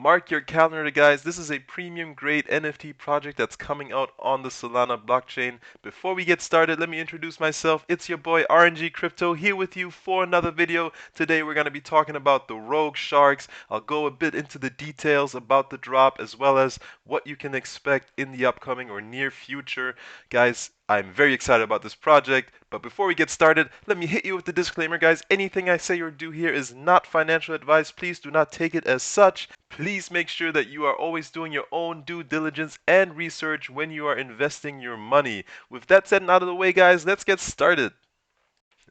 mark your calendar, guys. This is a premium grade NFT project that's coming out on the Solana blockchain. Before we get started, let me introduce myself. It's your boy RNG Crypto here with you for another video. Today we're going to be talking about the Rogue Sharks. I'll go a bit into the details about the drop as well as what you can expect in the upcoming or near future. Guys, I'm very excited about this project, but before we get started, let me hit you with the disclaimer, guys. Anything I say or do here is not financial advice. Please do not take it as such. Please make sure that you are always doing your own due diligence and research when you are investing your money. With that said and out of the way, guys, let's get started.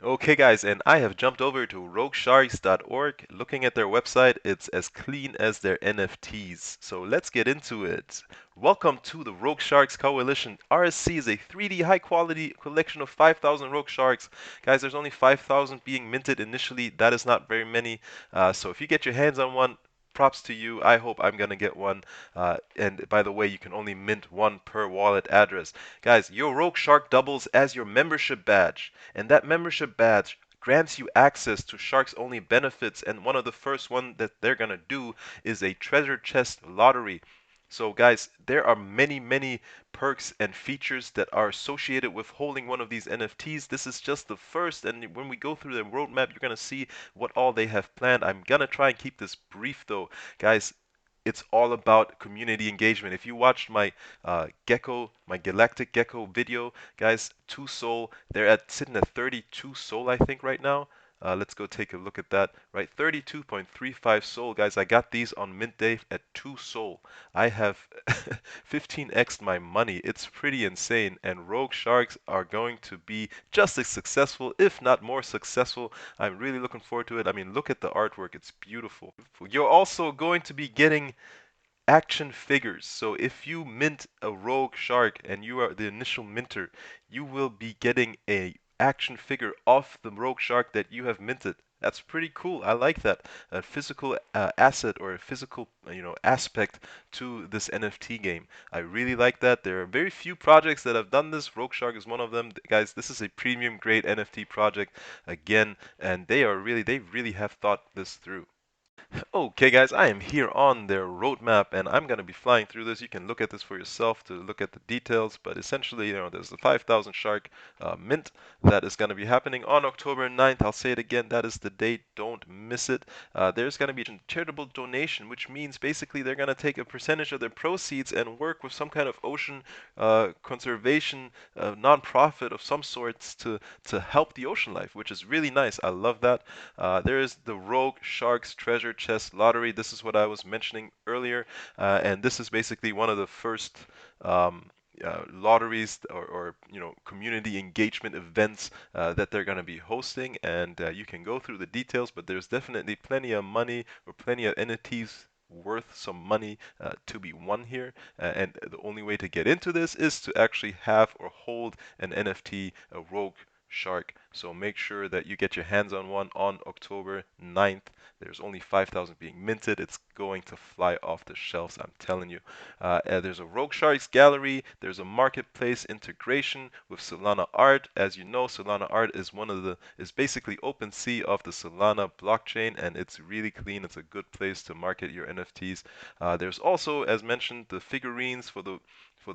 Okay guys, and I have jumped over to roguesharks.org. Looking at their website, it's as clean as their NFTs. So let's get into it. Welcome to the Rogue Sharks Coalition. RSC is a 3D high quality collection of 5,000 Rogue Sharks. Guys, there's only 5,000 being minted initially. That is not very many. So if you get your hands on one, props to you. I hope I'm gonna get one. And by the way, you can only mint one per wallet address. Guys, your Rogue Shark doubles as your membership badge, and that membership badge grants you access to Sharks only benefits, and one of the first one that they're gonna do is a treasure chest lottery. So guys, there are many perks and features that are associated with holding one of these NFTs. This is just the first, and when we go through the roadmap, you're gonna see what all they have planned. I'm gonna try and keep this brief though. Guys, it's all about community engagement. If you watched my my Galactic Gecko video, guys, 2 Sol, they're at sitting at 32 Sol, I think, right now. Let's go take a look at that. Right, 32.35 Sol, guys. I got these on mint day at 2 Sol. I have 15x my money. It's pretty insane, and Rogue Sharks are going to be just as successful, if not more successful. I'm really looking forward to it. I mean, look at the artwork. It's beautiful. You're also going to be getting action figures. So if you mint a Rogue Shark and you are the initial minter, you will be getting a action figure of the Rogue Shark that you have minted. That's pretty cool. I like that. A physical asset or a physical, aspect to this NFT game. I really like that. There are very few projects that have done this. Rogue Shark is one of them. Guys, this is a premium grade NFT project again, and they really have thought this through. Okay guys, I am here on their roadmap and I'm going to be flying through this. You can look at this for yourself to look at the details, but essentially, there's the 5,000 shark mint that is going to be happening on October 9th. I'll say it again, that is the date. Don't miss it. There's going to be a charitable donation, which means basically they're going to take a percentage of their proceeds and work with some kind of ocean conservation non-profit of some sorts to help the ocean life, which is really nice. I love that. There is the Rogue Sharks Treasure Chest Lottery. This is what I was mentioning earlier, and this is basically one of the first lotteries or community engagement events that they're going to be hosting, and you can go through the details, but there's definitely plenty of money or plenty of entities worth some money to be won here, and the only way to get into this is to actually have or hold an NFT, a Rogue Shark. So make sure that you get your hands on one on October 9th. There's only 5,000 being minted. It's going to fly off the shelves, I'm telling you. There's a Rogue Sharks gallery. There's a marketplace integration with Solana Art. As you know, Solana Art is basically OpenSea of the Solana blockchain, and it's really clean. It's a good place to market your NFTs. There's also, as mentioned, the figurines for the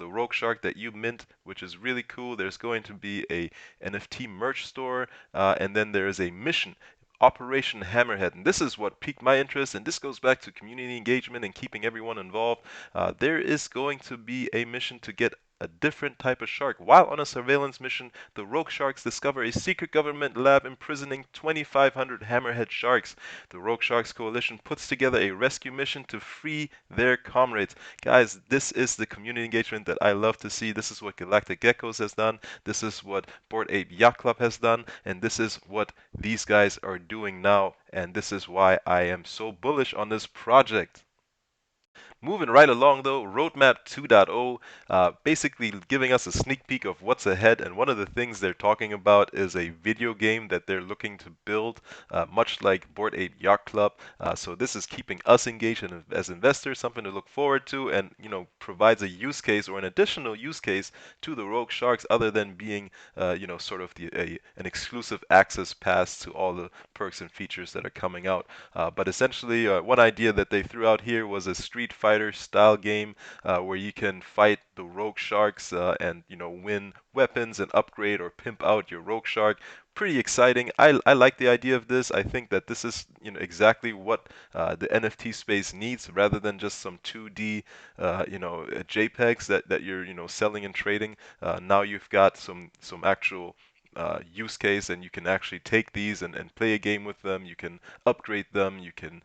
Rogue Shark that you mint, which is really cool. There's going to be a NFT merch store, and then there is a mission. Operation Hammerhead, and this is what piqued my interest, and this goes back to community engagement and keeping everyone involved. There is going to be a mission to get a different type of shark. While on a surveillance mission, the Rogue Sharks discover a secret government lab imprisoning 2,500 hammerhead sharks. The Rogue Sharks Coalition puts together a rescue mission to free their comrades. Guys, this is the community engagement that I love to see. This is what Galactic Geckos has done. This is what Bored Ape Yacht Club has done. And this is what these guys are doing now. And this is why I am so bullish on this project. Moving right along though, Roadmap 2.0, basically giving us a sneak peek of what's ahead. And one of the things they're talking about is a video game that they're looking to build, much like Bored Ape Yacht Club. So this is keeping us engaged and as investors, something to look forward to, and provides a use case or an additional use case to the Rogue Sharks, other than being sort of an exclusive access pass to all the perks and features that are coming out. But essentially, one idea that they threw out here was a Street Fighter style game where you can fight the Rogue Sharks and win weapons and upgrade or pimp out your Rogue Shark. Pretty exciting. I like the idea of this. I think that this is exactly what the NFT space needs, rather than just some 2D JPEGs that you're selling and trading. Now you've got some actual use case, and you can actually take these and play a game with them. You can upgrade them. You can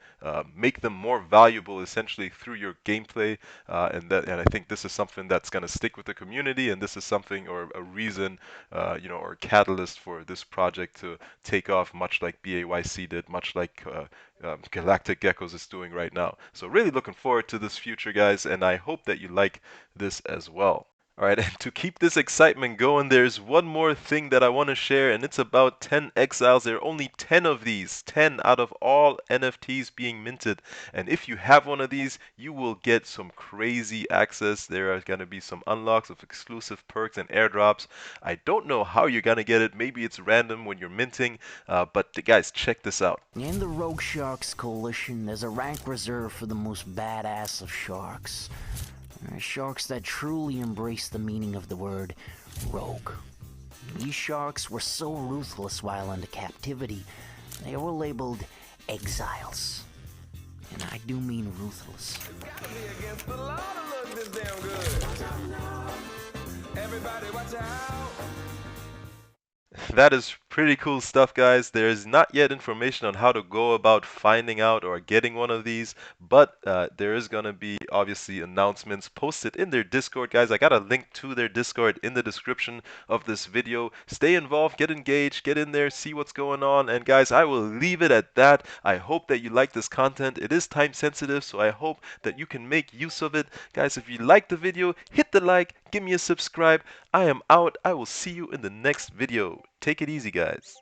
make them more valuable essentially through your gameplay. And I think this is something that's going to stick with the community, and this is something or a reason, or a catalyst for this project to take off, much like BAYC did, much like Galactic Geckos is doing right now. So really looking forward to this future, guys, and I hope that you like this as well. All right, and to keep this excitement going, there's one more thing that I want to share, and it's about 10 Exiles. There are only 10 of these, 10 out of all NFTs being minted. And if you have one of these, you will get some crazy access. There are going to be some unlocks of exclusive perks and airdrops. I don't know how you're going to get it. Maybe it's random when you're minting, but guys, check this out. In the Rogue Sharks Coalition, there's a rank reserved for the most badass of sharks. Sharks that truly embrace the meaning of the word rogue. These sharks were so ruthless while under captivity, they were labeled Exiles. And I do mean ruthless. Everybody watch out. That is pretty cool stuff, guys. There is not yet information on how to go about finding out or getting one of these, but there is going to be obviously announcements posted in their Discord, guys. I got a link to their Discord in the description of this video. Stay involved, get engaged, get in there, see what's going on. And guys, I will leave it at that. I hope that you like this content. It is time sensitive, so I hope that you can make use of it. Guys, if you like the video, hit the like, give me a subscribe. I am out. I will see you in the next video. Take it easy, guys.